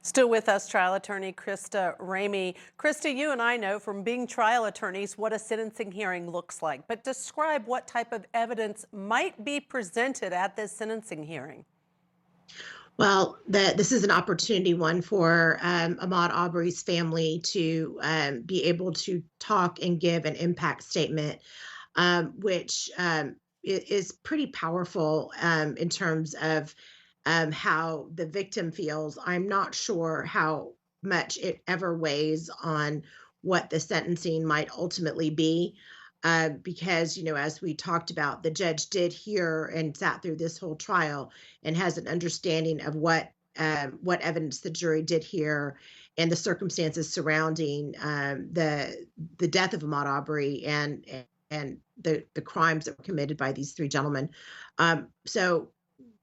Still with us, trial attorney Christa Ramey. Christa, you and I know from being trial attorneys what a sentencing hearing looks like, but describe what type of evidence might be presented at this sentencing hearing. Well, this is an opportunity one for Ahmaud Arbery's family to be able to talk and give an impact statement, which is pretty powerful in terms of how the victim feels. I'm not sure how much it ever weighs on what the sentencing might ultimately be. Because, as we talked about, the judge did hear and sat through this whole trial and has an understanding of what evidence the jury did hear and the circumstances surrounding the death of Ahmaud Arbery and the crimes that were committed by these three gentlemen. So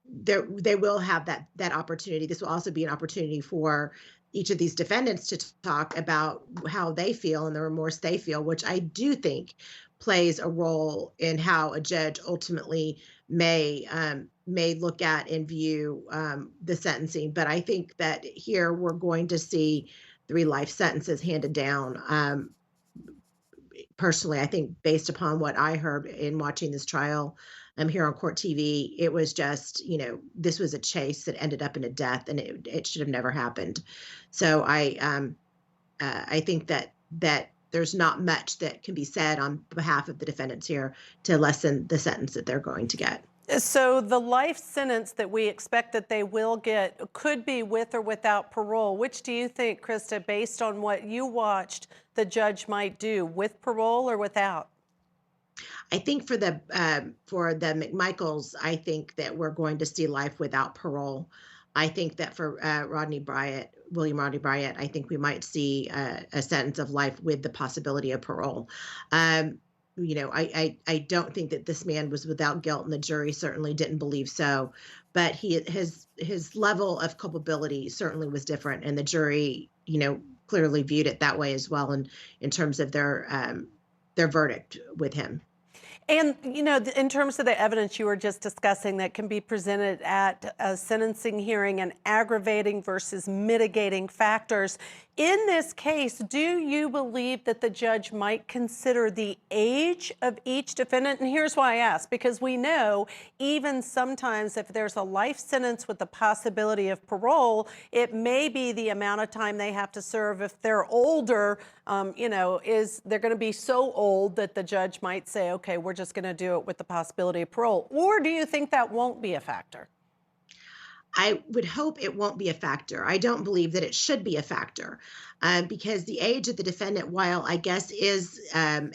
they will have that opportunity. This will also be an opportunity for each of these defendants to talk about how they feel and the remorse they feel, which I do think plays a role in how a judge ultimately may look at and view the sentencing. But I think that here we're going to see 3 life sentences handed down. Personally, I think based upon what I heard in watching this trial here on court TV, it was just, this was a chase that ended up in a death, and it should have never happened. So I think that there's not much that can be said on behalf of the defendants here to lessen the sentence that they're going to get. So the life sentence that we expect that they will get could be with or without parole. Which do you think, Christa, based on what you watched, the judge might do, with parole or without? I think for the McMichaels, I think that we're going to see life without parole. I think that for William Rodney Bryant, I think we might see a sentence of life with the possibility of parole. I don't think that this man was without guilt, and the jury certainly didn't believe so. But his level of culpability certainly was different, and the jury, clearly viewed it that way as well, in terms of their verdict with him. And, in terms of the evidence you were just discussing that can be presented at a sentencing hearing and aggravating versus mitigating factors, in this case, do you believe that the judge might consider the age of each defendant? And here's why I ask, because we know even sometimes if there's a life sentence with the possibility of parole, it may be the amount of time they have to serve. If they're older, they're going to be so old that the judge might say, okay, we're just going to do it with the possibility of parole. Or do you think that won't be a factor? I would hope it won't be a factor. I don't believe that it should be a factor because the age of the defendant, while I guess is a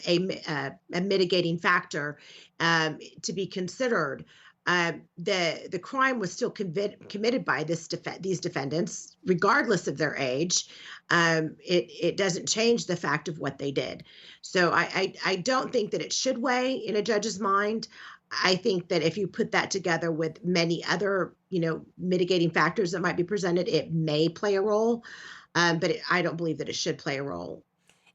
mitigating factor to be considered, the crime was still committed by these defendants, regardless of their age. It doesn't change the fact of what they did. So I don't think that it should weigh in a judge's mind. I think that if you put that together with many other, mitigating factors that might be presented, it may play a role. But I don't believe that it should play a role.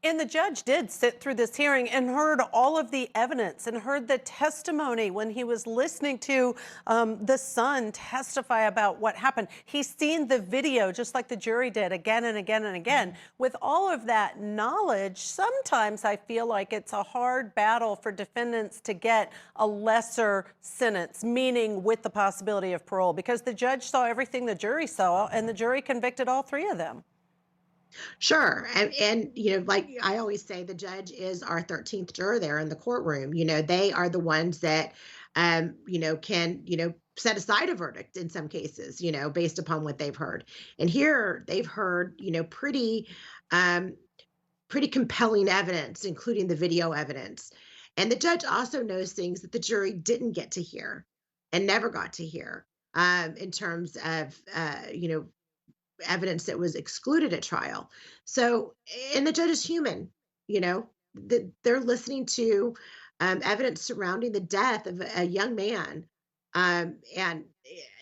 And the judge did sit through this hearing and heard all of the evidence and heard the testimony when he was listening to the son testify about what happened. He's seen the video just like the jury did again and again and again. With all of that knowledge, sometimes I feel like it's a hard battle for defendants to get a lesser sentence, meaning with the possibility of parole, because the judge saw everything the jury saw and the jury convicted all 3 of them. Sure. And like I always say, the judge is our 13th juror there in the courtroom. They are the ones that, can, set aside a verdict in some cases, based upon what they've heard. And here they've heard, pretty compelling evidence, including the video evidence. And the judge also knows things that the jury didn't get to hear and never got to hear in terms of, evidence that was excluded at trial. So, and the judge is human, they're listening to evidence surrounding the death of a young man. And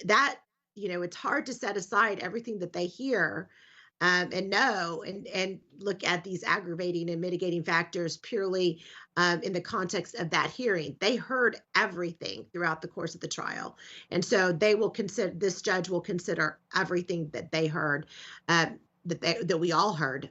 that, it's hard to set aside everything that they hear and know and look at these aggravating and mitigating factors purely in the context of that hearing. They heard everything throughout the course of the trial, and so they will consider. This judge will consider everything that they heard, that we all heard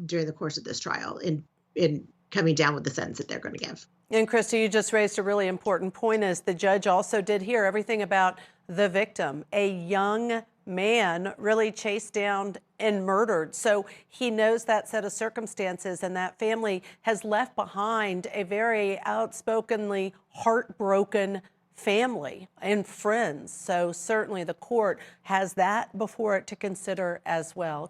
during the course of this trial in coming down with the sentence that they're going to give. And Christa, you just raised a really important point, is the judge also did hear everything about the victim, a young man really chased down and murdered. So he knows that set of circumstances, and that family has left behind a very outspokenly heartbroken family and friends. So certainly the court has that before it to consider as well.